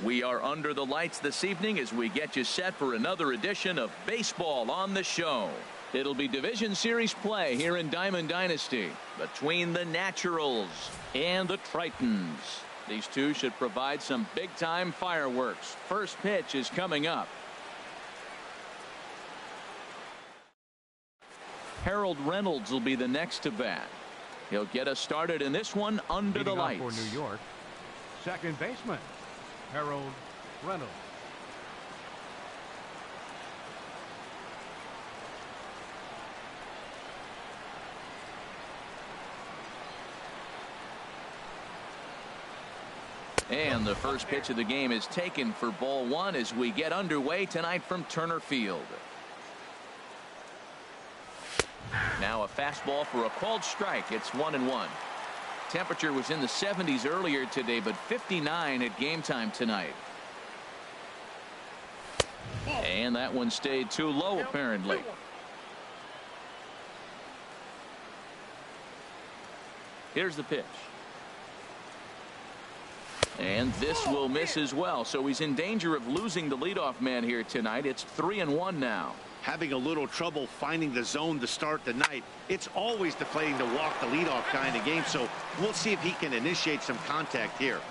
We are under the lights this evening as we get you set for another edition of Baseball on the Show. It'll be Division Series play here in Diamond Dynasty between the Naturals and the Tritons. These two should provide some big-time fireworks. First pitch is coming up. Harold Reynolds will be the next to bat. He'll get us started in this one under the lights. For New York, second baseman Harold Reynolds. And the first pitch of the game is taken for ball one as we get underway tonight from Turner Field. Now a fastball for a called strike. It's 1-1. Temperature was in the 70s earlier today, but 59 at game time tonight. And that one stayed too low apparently. Here's the pitch. And this will miss as well, so he's in danger of losing the leadoff man here tonight. It's 3-1 now. Having a little trouble finding the zone to start the night. It's always deflating to walk the leadoff guy in the game, so we'll see if he can initiate some contact here.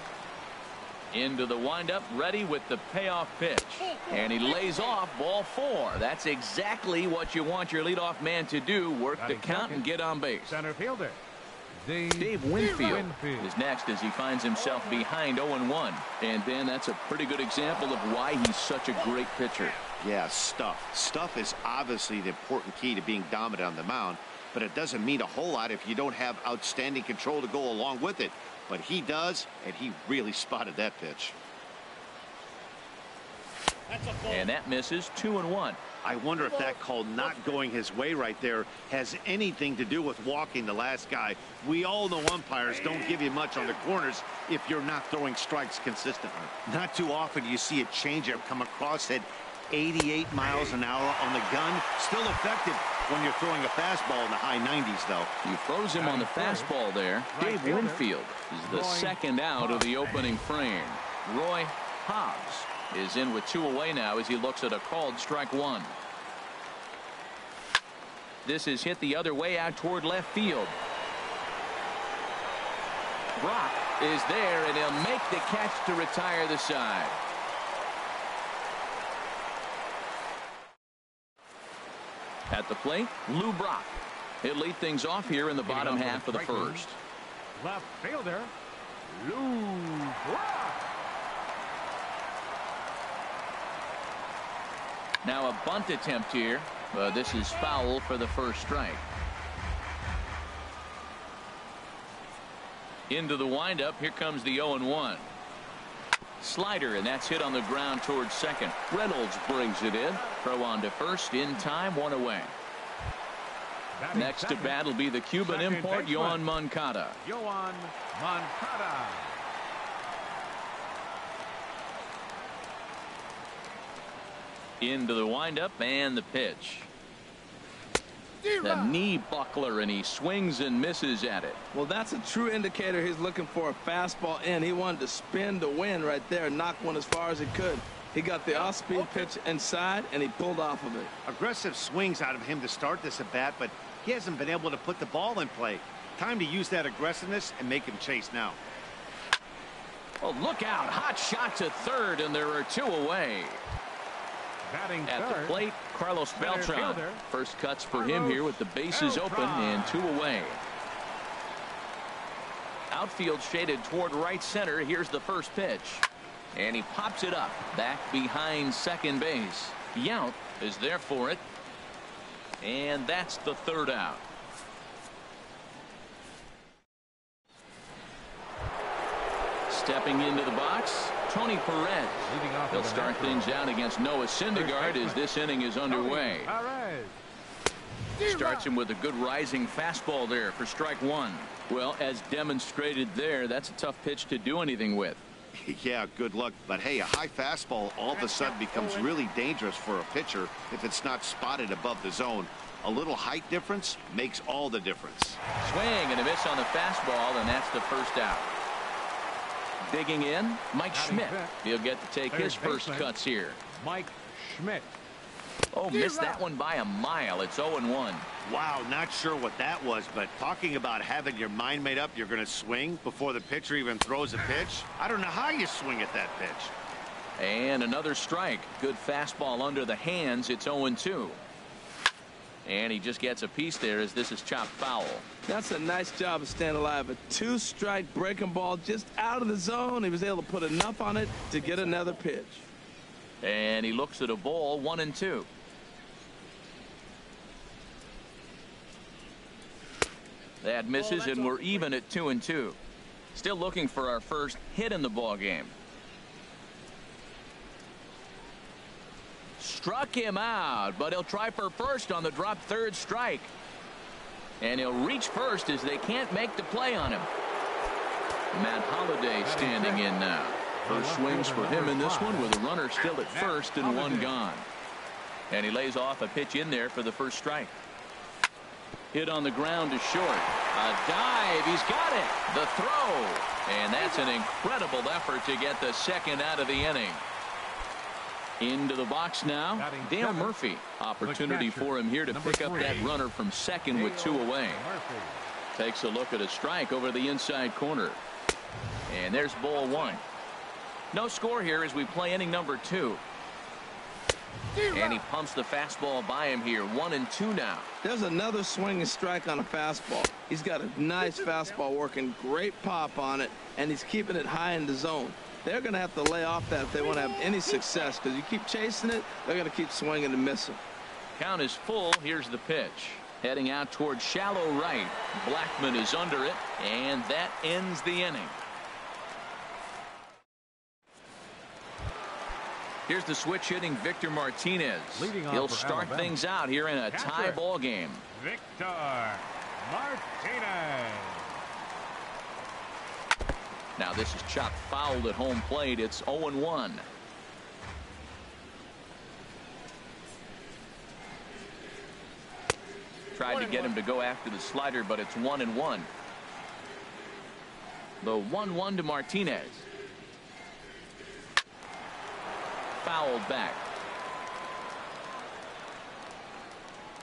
Into the windup, ready with the payoff pitch. And he lays off ball four. That's exactly what you want your leadoff man to do. Work the count and get on base. Center fielder Dave Winfield is next as he finds himself behind 0-1. And Ben, that's a pretty good example of why he's such a great pitcher. Yeah, stuff is obviously the important key to being dominant on the mound, but it doesn't mean a whole lot if you don't have outstanding control to go along with it. But he does, and he really spotted that pitch. And that misses. 2-1. I wonder if that call not going his way right there has anything to do with walking the last guy. We all know umpires don't give you much on the corners if you're not throwing strikes consistently. Not too often you see a changeup come across at 88 miles an hour on the gun. Still effective when you're throwing a fastball in the high 90s, though. He throws him on the fastball there. Dave Winfield is the second out of the opening frame. Roy Hobbs is in with two away now as he looks at a called strike one. This is hit the other way out toward left field. Brock is there, and he'll make the catch to retire the side. At the plate, Lou Brock. He'll lead things off here in the bottom half of the first. Left fielder Lou Brock. Now a bunt attempt here. This is foul for the first strike. Into the windup. Here comes the 0-1. Slider, and that's hit on the ground towards second. Reynolds brings it in. Throw on to first in time. One away. Next to bat will be the Cuban import, Yoan Moncada. Yoan Moncada. Into the windup and the pitch. The knee buckler, and he swings and misses at it. Well, that's a true indicator he's looking for a fastball in. He wanted to spin the wind right there and knock one as far as he could. He got the off-speed pitch inside, and he pulled off of it. Aggressive swings out of him to start this at bat, but he hasn't been able to put the ball in play. Time to use that aggressiveness and make him chase now. Oh, look out. Hot shot to third, and there are two away. Batting at third, the plate, Carlos Beltran. First cuts for him here with the bases open and two away. Outfield shaded toward right center. Here's the first pitch. And he pops it up back behind second base. Yount is there for it. And that's the third out. Stepping into the box, Tony Perez. He'll start things out against Noah Syndergaard as this inning is underway. Starts him with a good rising fastball there for strike one. Well, as demonstrated there, that's a tough pitch to do anything with. Yeah, good luck. But hey, a high fastball all of a sudden becomes really dangerous for a pitcher if it's not spotted above the zone. A little height difference makes all the difference. Swing and a miss on the fastball, and that's the first out. Digging in, Mike Schmidt. He'll get to take his first cuts here. Mike Schmidt. Oh, missed that one by a mile. It's 0-1. Wow, not sure what that was, but talking about having your mind made up you're going to swing before the pitcher even throws a pitch. I don't know how you swing at that pitch. And another strike. Good fastball under the hands. It's 0-2. And he just gets a piece there as this is chopped foul. That's a nice job of staying alive. A 2-strike breaking ball just out of the zone. He was able to put enough on it to get another pitch. And he looks at a ball, 1-2. That misses, and we're even at 2-2. Still looking for our first hit in the ball game. Struck him out, but he'll try for first on the drop third strike. And he'll reach first as they can't make the play on him. Matt Holliday standing in now. First swings for him in this one with a runner still at first and one gone. And he lays off a pitch in there for the first strike. Hit on the ground to short. A dive. He's got it. The throw. And that's an incredible effort to get the second out of the inning. Into the box now, Dale Murphy. Opportunity for him here to pick up that runner from second with 2 away. Takes a look at a strike over the inside corner. And there's ball 1. No score here as we play inning number 2. And he pumps the fastball by him here. 1-2 now. There's another swinging strike on a fastball. He's got a nice fastball working, great pop on it, and he's keeping it high in the zone. They're going to have to lay off that if they want to have any success, because you keep chasing it, they're going to keep swinging and missing. Count is full. Here's the pitch. Heading out toward shallow right. Blackman is under it, and that ends the inning. Here's the switch hitting Victor Martinez. He'll start things out here in a tie ball game. Victor Martinez. Now this is chopped fouled at home plate. It's 0-1. Tried to get him to go after the slider, but it's 1-1. The 1-1 to Martinez. Fouled back.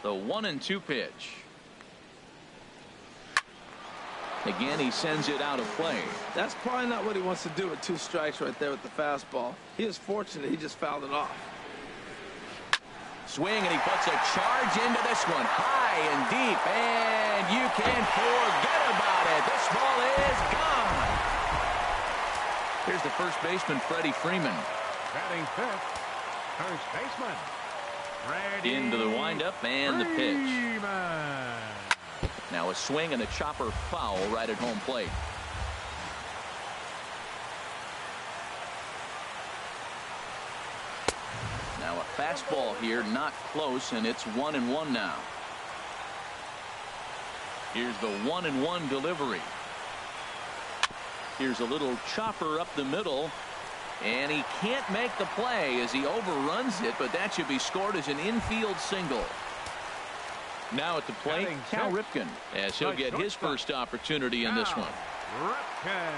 The 1-2 pitch. Again, he sends it out of play. That's probably not what he wants to do with 2 strikes right there with the fastball. He is fortunate he just fouled it off. Swing, and he puts a charge into this one. High and deep, and you can forget about it. This ball is gone. Here's the first baseman, Freddie Freeman. Batting fifth, first baseman. Freddie Into the windup and the pitch. Freeman. Now a swing and a chopper foul right at home plate. Now a fastball here, not close, and it's 1-1 now. Here's the 1-1 delivery. Here's a little chopper up the middle, and he can't make the play as he overruns it, but that should be scored as an infield single. Now at the plate, Cal Ripken, as he'll get his first opportunity in this one. Ripken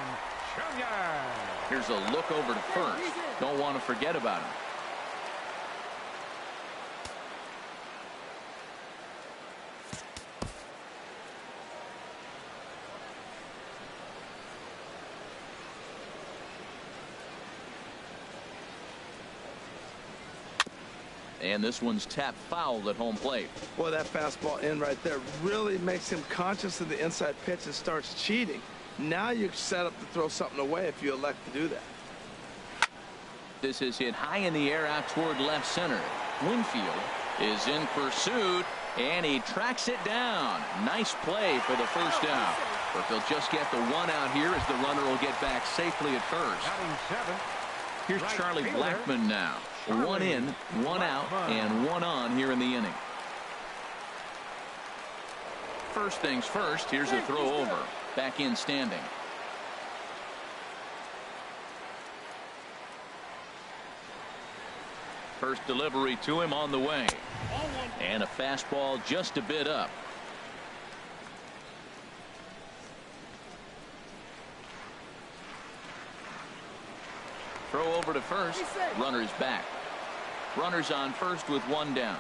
Jr. Here's a look over to first. Don't want to forget about him. And this one's tapped foul at home plate. Boy, that fastball in right there really makes him conscious of the inside pitch and starts cheating. Now you're set up to throw something away if you elect to do that. This is hit high in the air out toward left center. Winfield is in pursuit, and he tracks it down. Nice play for the first out. But they'll just get the 1 out here as the runner will get back safely at first. Batting seventh. Here's Charlie Blackman now. 1 in, 1 out, and 1 on here in the inning. First things first, here's a throw over. Back in standing. First delivery to him on the way. And a fastball just a bit up. Throw over to first. Runner's back. Runners on first with one down.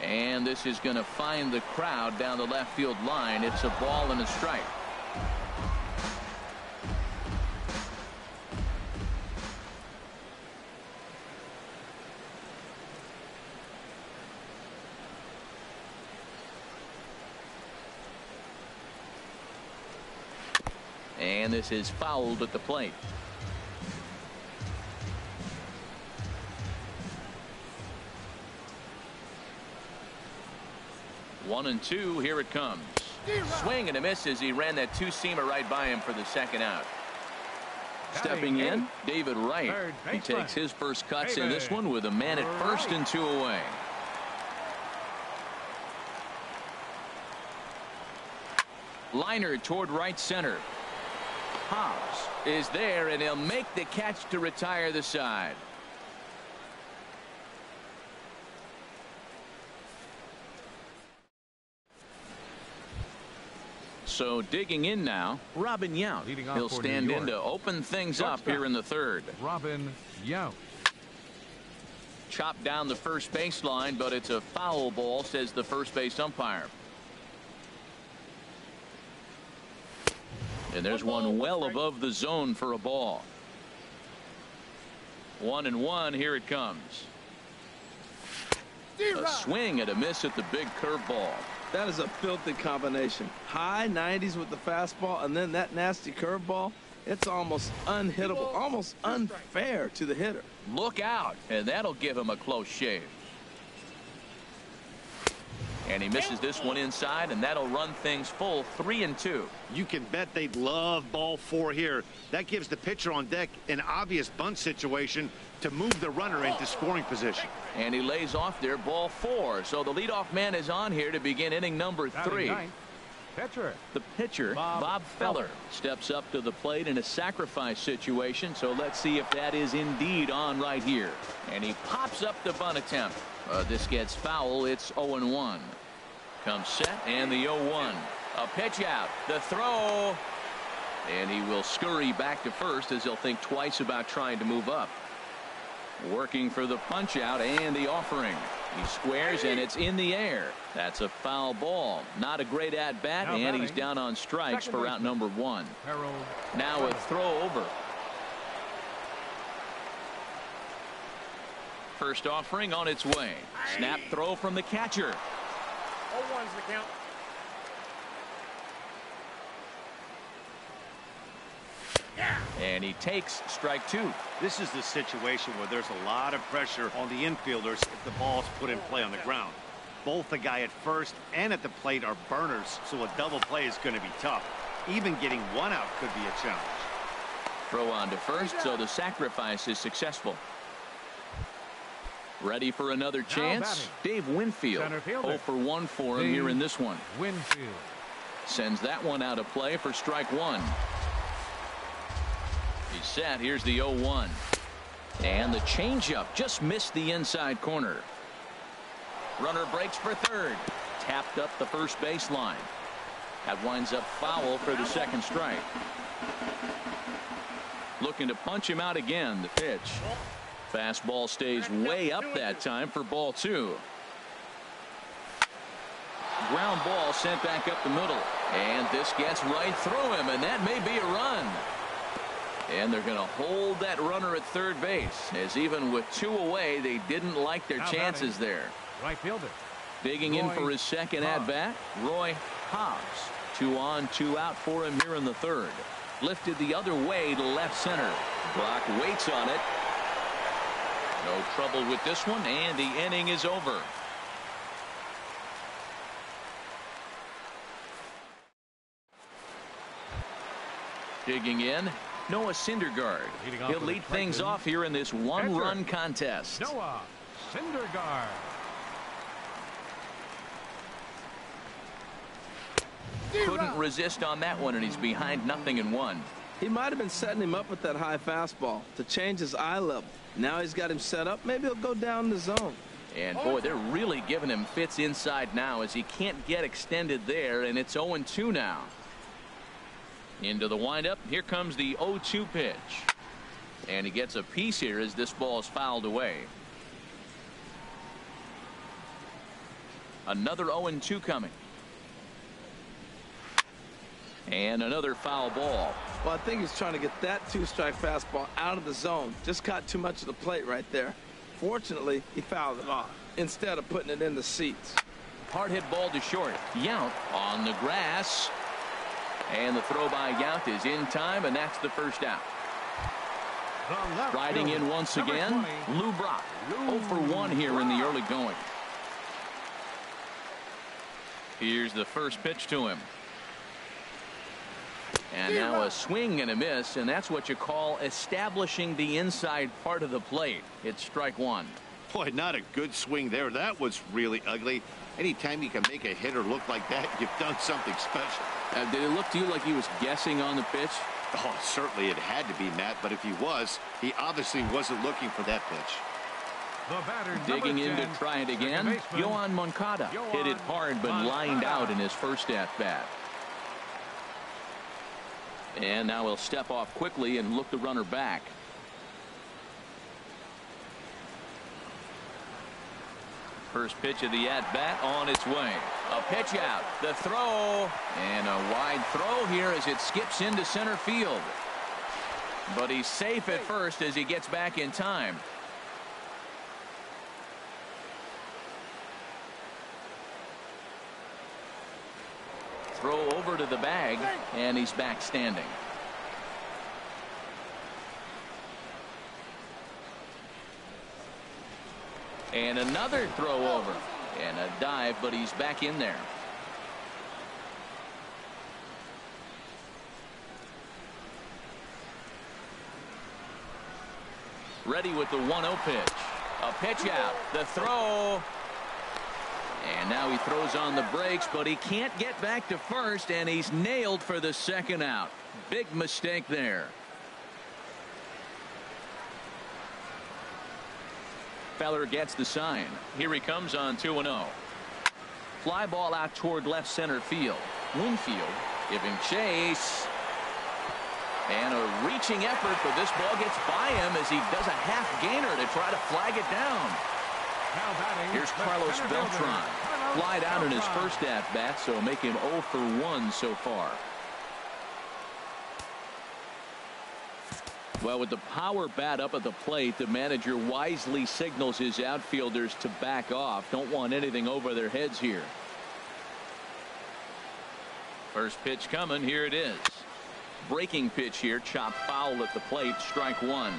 And this is going to find the crowd down the left field line. It's a ball and a strike. And this is fouled at the plate. One and two. Here it comes. Swing and a miss as he ran that two-seamer right by him for the second out. Stepping in, David Wright. He takes his first cuts in this one with a man at first and two away. Liner toward right center. Hobbs is there, and he'll make the catch to retire the side. So digging in now, Robin Yount. He'll stand in to open things up here in the third. Robin Yount. Chopped down the first baseline, but it's a foul ball, says the first base umpire. And there's one well above the zone for a ball. 1-1. Here it comes. A swing and a miss at the big curveball. That is a filthy combination. High 90s with the fastball, and then that nasty curveball. It's almost unhittable, almost unfair to the hitter. Look out, and that'll give him a close shave. And he misses this one inside, and that'll run things full 3-2. You can bet they'd love ball four here. That gives the pitcher on deck an obvious bunt situation to move the runner into scoring position. And he lays off there, ball four. So the leadoff man is on here to begin inning number 3. Pitcher. The pitcher, Bob Feller, steps up to the plate in a sacrifice situation. So let's see if that is indeed on right here. And he pops up the bunt attempt. This gets foul. It's 0-1. Comes set and the 0-1. A pitch out. The throw. And he will scurry back to first as he'll think twice about trying to move up. Working for the punch out and the offering. He squares and it's in the air. That's a foul ball. Not a great at bat, and he's down on strikes for out number 1. Now a throw over. First offering on its way. Snap throw from the catcher. 0-1's the count. And he takes strike 2. This is the situation where there's a lot of pressure on the infielders if the ball's put in play on the ground. Both the guy at first and at the plate are burners, so a double play is going to be tough. Even getting one out could be a challenge. Throw on to first, so the sacrifice is successful. Ready for another chance? Dave Winfield. 0 for 1 for him here in this one. Winfield sends that one out of play for strike 1. He's set. Here's the 0-1. And the changeup just missed the inside corner. Runner breaks for third. Tapped up the first baseline. That winds up foul for the second strike. Looking to punch him out again. The pitch. Fastball stays way up that time for ball 2. Ground ball sent back up the middle. And this gets right through him, and that may be a run. And they're going to hold that runner at third base, as even with 2 away, they didn't like their chances there. Right fielder. Digging in for his second at-bat, Roy Hobbs. 2 on, 2 out for him here in the third. Lifted the other way to left center. Brock waits on it. No trouble with this one, and the inning is over. Digging in, Noah Syndergaard. He'll lead things off here in this one-run contest. Noah Syndergaard. Couldn't resist on that one, and he's behind 0-1. He might have been setting him up with that high fastball to change his eye level. Now he's got him set up. Maybe he'll go down the zone. And boy, they're really giving him fits inside now as he can't get extended there, and it's 0-2 now. Into the windup. Here comes the 0-2 pitch. And he gets a piece here as this ball is fouled away. Another 0-2 coming. And another foul ball. Well, I think he's trying to get that 2-strike fastball out of the zone. Just caught too much of the plate right there. Fortunately, he fouled it off instead of putting it in the seats. Hard hit ball to short. Yount on the grass. And the throw by Yount is in time, and that's the first out. Riding in once again, Lou Brock. 0 for 1 here in the early going. Here's the first pitch to him. And now a swing and a miss, and that's what you call establishing the inside part of the plate. It's strike one. Boy, not a good swing there. That was really ugly. Anytime you can make a hitter look like that, you've done something special. Did it look to you like he was guessing on the pitch? Oh, certainly it had to be, Matt, but if he was, he obviously wasn't looking for that pitch. The batter, digging in 10, to try it again. Yoan Moncada hit it hard but lined out in his first at bat. And now he'll step off quickly and look the runner back. First pitch of the at bat on its way. A pitch out. The throw. And a wide throw here as it skips into center field. But he's safe at first as he gets back in time. Throw over to the bag, and he's back standing. And another throw over. And a dive, but he's back in there. Ready with the 1-0 pitch. A pitch out. The throw. And now he throws on the brakes, but he can't get back to first, and he's nailed for the second out. Big mistake there. Feller gets the sign. Here he comes on 2-0. Fly ball out toward left center field. Winfield giving chase. And a reaching effort, but this ball gets by him as he does a half gainer to try to flag it down. Here's Carlos Beltran. Flied out in his first at bat, so make him 0 for 1 so far. Well, with the power bat up at the plate, the manager wisely signals his outfielders to back off. Don't want anything over their heads here. First pitch coming. Here it is. Breaking pitch here. Chopped foul at the plate. Strike one.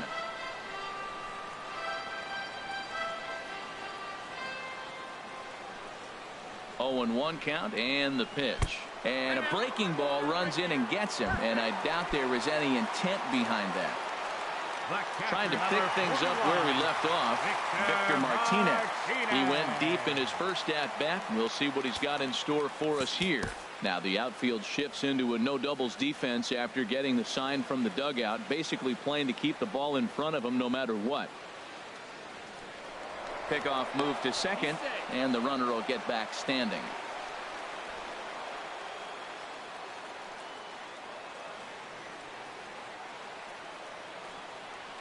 Oh, and 1 count, and the pitch. And a breaking ball runs in and gets him, and I doubt there was any intent behind that. Trying to pick things up where he left off, Victor Martinez. He went deep in his first at-bat, and we'll see what he's got in store for us here. Now the outfield shifts into a no-doubles defense after getting the sign from the dugout, basically playing to keep the ball in front of him no matter what. Pickoff move to second, and the runner will get back standing.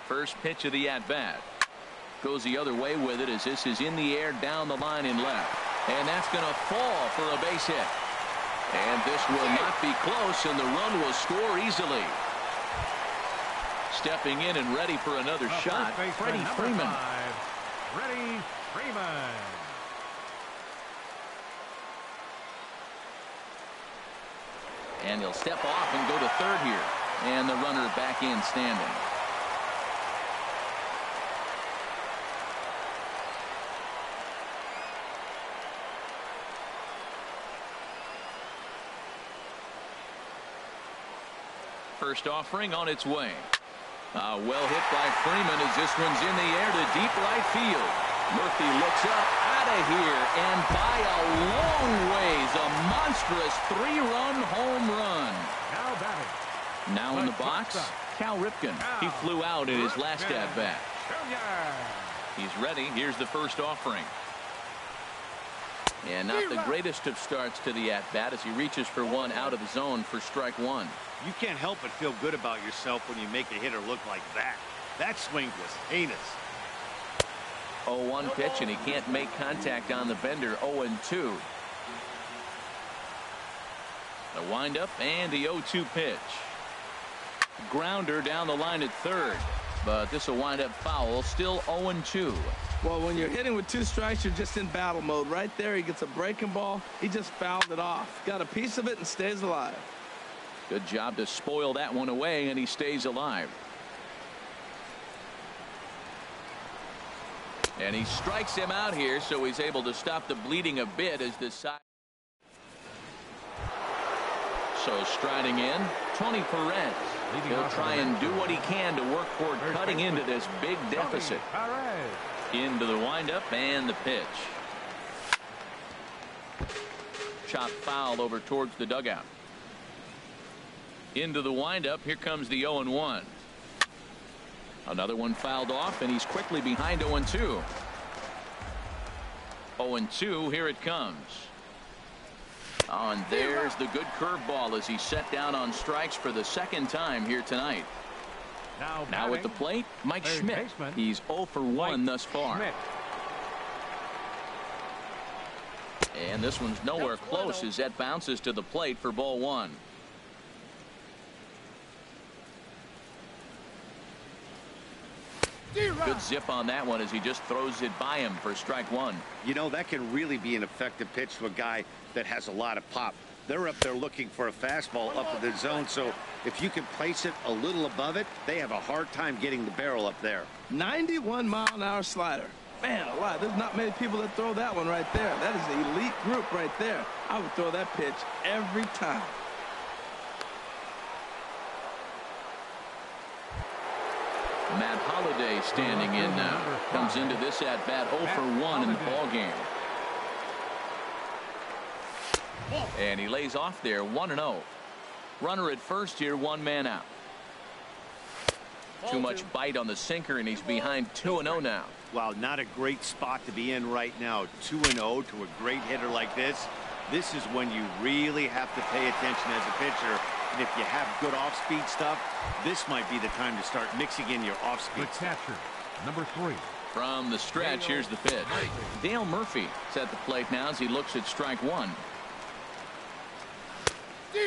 First pitch of the at-bat. Goes the other way with it as this is in the air down the line in left. And that's going to fall for a base hit. And this will not be close, and the run will score easily. Stepping in and ready for another shot, Freddie Freeman. Freddie Freeman. And he'll step off and go to third here. And the runner back in standing. First offering on its way. Well hit by Freeman as this one's in the air to deep right field. Murphy looks up, out of here, and by a long ways, a monstrous 3-run home run. Now batting. Now in the box, Cal Ripken. He flew out in his last at bat. He's ready. Here's the first offering. And not the greatest of starts to the at-bat as he reaches for one out of the zone for strike one. You can't help but feel good about yourself when you make a hitter look like that. That swing was heinous. 0-1 pitch, and he can't make contact on the bender. 0-2. The windup and the 0-2 pitch. Grounder down the line at third, but this will wind up foul. Still 0-2. Well, when you're hitting with 2 strikes, you're just in battle mode. Right there, he gets a breaking ball. He just fouled it off. Got a piece of it and stays alive. Good job to spoil that one away, and he stays alive. And he strikes him out here, so he's able to stop the bleeding a bit as this side. So striding in, Tony Perez. He'll try and do what he can to work toward cutting into this big deficit. Into the windup and the pitch. Chop foul over towards the dugout. Into the windup. Here comes the 0-1. Another one fouled off, and he's quickly behind 0-2. 0-2. Here it comes. Oh, and there's the good curveball as he's set down on strikes for the second time here tonight. Now at the plate, Mike Schmidt. He's 0 for 1 thus far. And this one's nowhere close as that bounces to the plate for ball one. Good zip on that one as he just throws it by him for strike one. You know, that can really be an effective pitch to a guy that has a lot of pop. They're up there looking for a fastball up in the zone, so if you can place it a little above it, they have a hard time getting the barrel up there. 91-mile-an-hour slider. Man alive, there's not many people that throw that one right there. That is an elite group right there. I would throw that pitch every time. Matt Holliday standing in now. Comes into this at bat 0 for 1 in the ball game. And he lays off there 1-0. Runner at first here, 1 man out. Too much bite on the sinker, and he's behind 2-0 now. Wow, not a great spot to be in right now. 2-0 to a great hitter like this. This is when you really have to pay attention as a pitcher. And if you have good off-speed stuff, this might be the time to start mixing in your off-speed. The catcher, number 3. From the stretch, here's the pitch. Dale Murphy is at the plate now as he looks at strike one.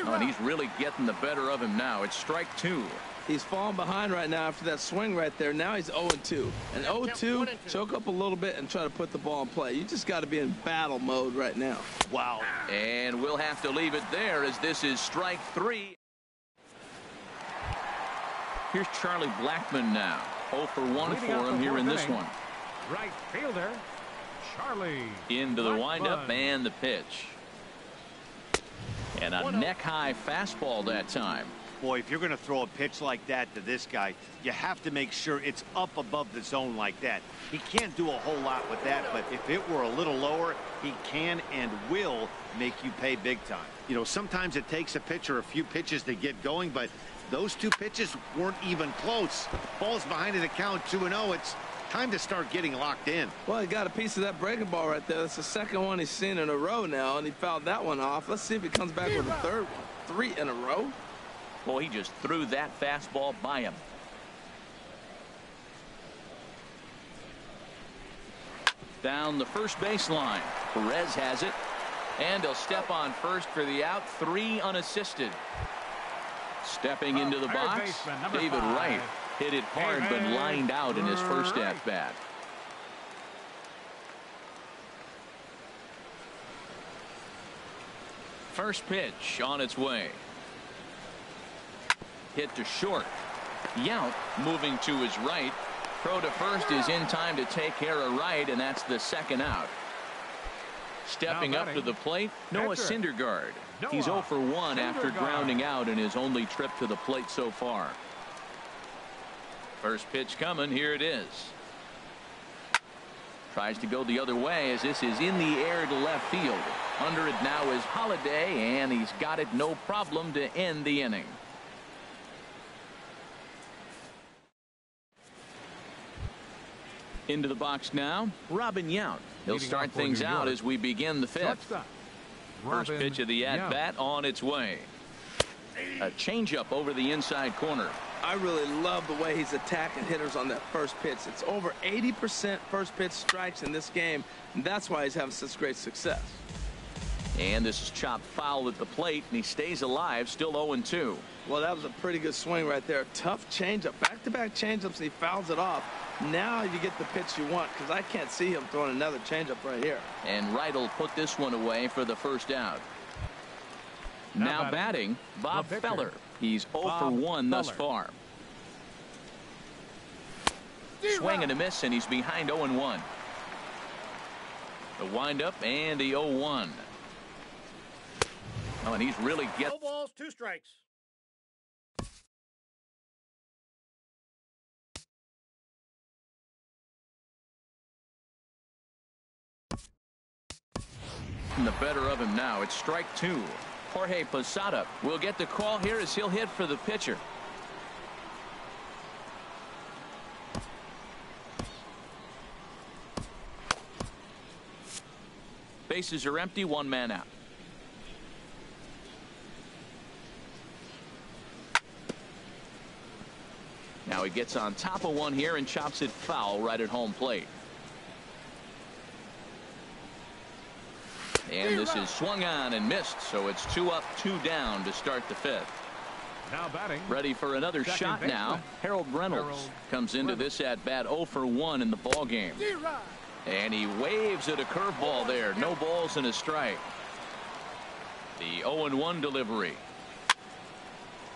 Oh, and he's really getting the better of him now. It's strike 2. He's falling behind right now after that swing right there. Now he's 0-2. And 0-2, choke up a little bit and try to put the ball in play. You just got to be in battle mode right now. Wow. And we'll have to leave it there as this is strike 3. Here's Charlie Blackmon now. 0 for 1 for him here in this one. Right fielder, Charlie. Into the windup and the pitch. And a neck-high fastball that time. Boy, if you're going to throw a pitch like that to this guy, you have to make sure it's up above the zone like that. He can't do a whole lot with that, but if it were a little lower, he can and will make you pay big time. You know, sometimes it takes a pitcher a few pitches to get going, but those 2 pitches weren't even close. Ball's behind in the count 2-0. It's time to start getting locked in. Well, he got a piece of that breaking ball right there. That's the second one he's seen in a row now, and he fouled that one off. Let's see if he comes back with a third one. 3 in a row. Boy, he just threw that fastball by him. Down the first baseline. Perez has it. And he'll step on first for the out. 3 unassisted. Stepping into the box, David Wright hit it hard but lined out in his first at-bat. First pitch on its way. Hit to short. Yount moving to his right. Throw to first is in time to take care of Wright, and that's the second out. Stepping up to the plate, Noah Syndergaard. He's 0 for 1 after grounding out in his only trip to the plate so far. First pitch coming. Here it is. Tries to go the other way as this is in the air to left field. Under it now is Holliday, and he's got it no problem to end the inning. Into the box now, Robin Yount. He'll start things out as we begin the fifth. First pitch of the at-bat on its way. A changeup over the inside corner. I really love the way he's attacking hitters on that first pitch. It's over 80% first pitch strikes in this game, and that's why he's having such great success. And this is chopped foul at the plate, and he stays alive, still 0-2. Well, that was a pretty good swing right there. Tough changeup, back-to-back changeups, and he fouls it off. Now you get the pitch you want, because I can't see him throwing another changeup right here. And Wright will put this one away for the first out. Now batting, Bob Feller. He's 0 for 1 thus far. Swing and a miss, and he's behind 0-1. The windup and the 0-1. Oh, and he's really getting. No balls, 2 strikes. The better of him now. It's strike 2. Jorge Posada will get the call here as he'll hit for the pitcher. Bases are empty, 1 man out. Now he gets on top of one here and chops it foul right at home plate. And this is swung on and missed, so it's 2 up, 2 down to start the fifth. Now batting. Ready for another shot now. Harold Reynolds comes into this at bat 0 for 1 in the ball game. And he waves at a curveball there. No balls and a strike. The 0-1 delivery.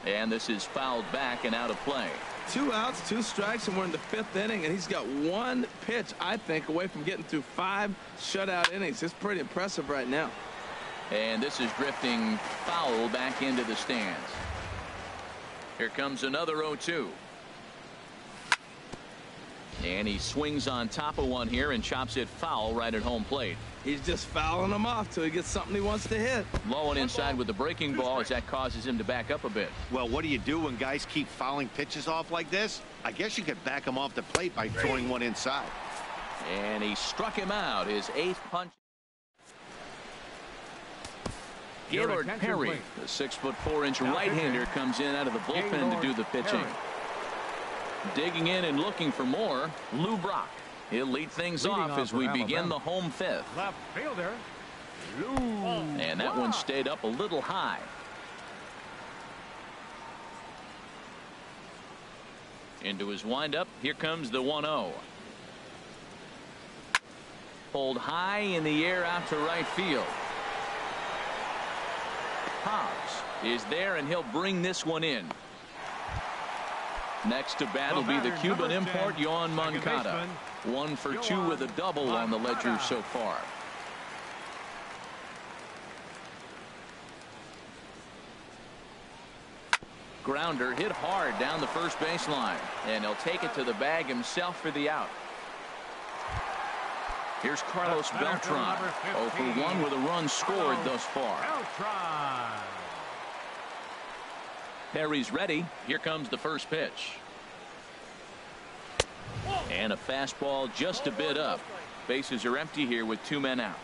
And this is fouled back and out of play. 2 outs, 2 strikes, and we're in the 5th inning, and he's got 1 pitch, I think, away from getting through 5 shutout innings. It's pretty impressive right now. And this is drifting foul back into the stands. Here comes another 0-2. And he swings on top of one here and chops it foul right at home plate. He's just fouling them off till he gets something he wants to hit. Low and inside with the breaking ball as that causes him to back up a bit. Well, what do you do when guys keep fouling pitches off like this? I guess you could back him off the plate by throwing one inside. And he struck him out. His 8th punch. Gaylord Perry, the 6'4" right-hander, comes in out of the bullpen to do the pitching. Digging in and looking for more, Lou Brock. He'll lead things off as we begin the home 5th. Left fielder. And that one stayed up a little high. Into his windup. Here comes the 1-0. Pulled high in the air out to right field. Hobbs is there, and he'll bring this one in. Next to bat will be the Cuban import, Yohan Moncada. 1 for 2 with a double on the ledger so far. Grounder hit hard down the first baseline, and he'll take it to the bag himself for the out. Here's Carlos Beltran, 0 for 1 with a run scored thus far. Perry's ready. Here comes the first pitch. And a fastball just a bit up. Bases are empty here with 2 men out.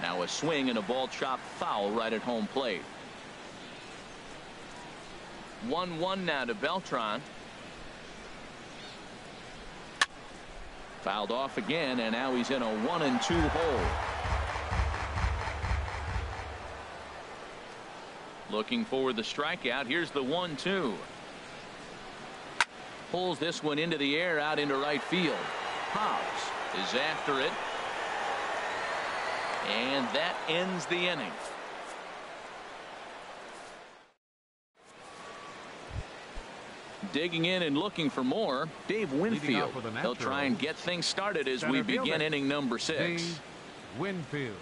Now a swing and a ball chopped foul right at home plate. 1-1 now to Beltran. Fouled off again, and now he's in a 1-2 hole. Looking for the strikeout. Here's the 1-2. Pulls this one into the air out into right field. Hobbs is after it. And that ends the inning. Digging in and looking for more, Dave Winfield. He'll try and get things started as we begin inning number 6. Winfield.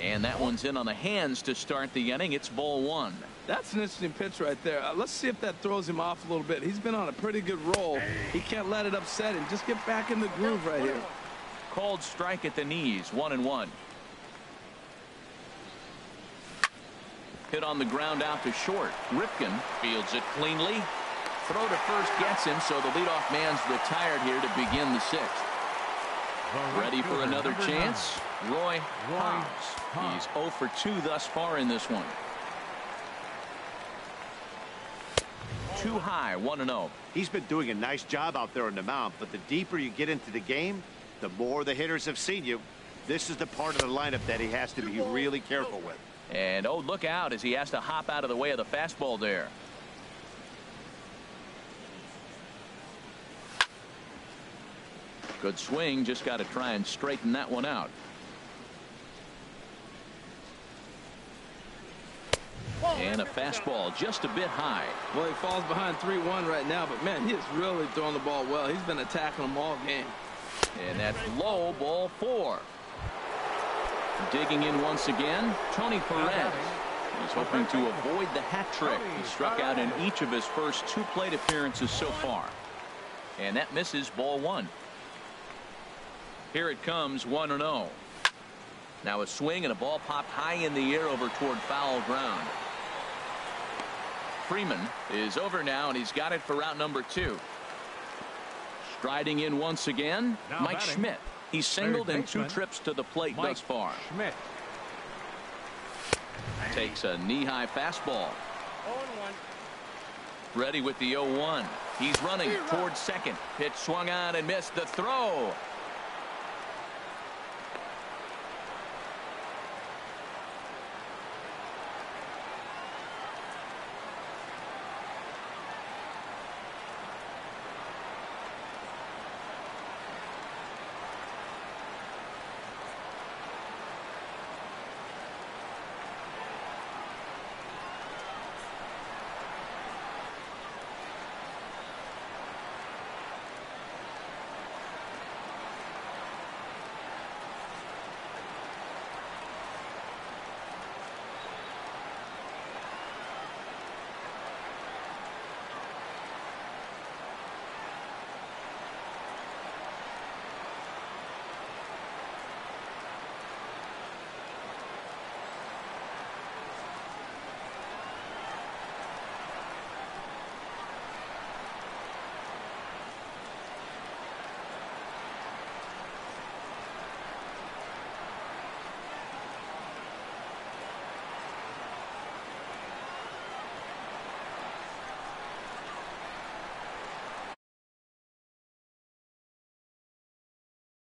And that one's in on the hands to start the inning. It's ball 1. That's an interesting pitch right there. Let's see if that throws him off a little bit. He's been on a pretty good roll. He can't let it upset him. Just get back in the groove right here. Called strike at the knees. 1-1. Hit on the ground out to short. Ripken fields it cleanly. Throw to first gets him, so the leadoff man's retired here to begin the sixth. Ready for another chance? Roy Hobbs. He's 0 for 2 thus far in this one. Too high, 1-0. He's been doing a nice job out there on the mound, but the deeper you get into the game, the more the hitters have seen you. This is the part of the lineup that he has to be really careful with. And oh, look out as he has to hop out of the way of the fastball there. Good swing, just got to try and straighten that one out. And a fastball just a bit high. Well, he falls behind 3-1 right now, but man, he is really throwing the ball well. He's been attacking them all game. And that's low, ball 4. Digging in once again, Tony Perez. He's hoping to avoid the hat trick. He struck out in each of his first 2 plate appearances so far. And that misses, ball 1. Here it comes, 1-0. Now a swing and a ball popped high in the air over toward foul ground. Freeman is over now, and he's got it for out number 2. Striding in once again, now Mike batting. Schmidt. He's singled in 2 trips to the plate thus far. Schmidt. Takes a knee-high fastball. 0-1. Ready with the 0-1. He's running towards second. Pitch swung on and missed. The throw.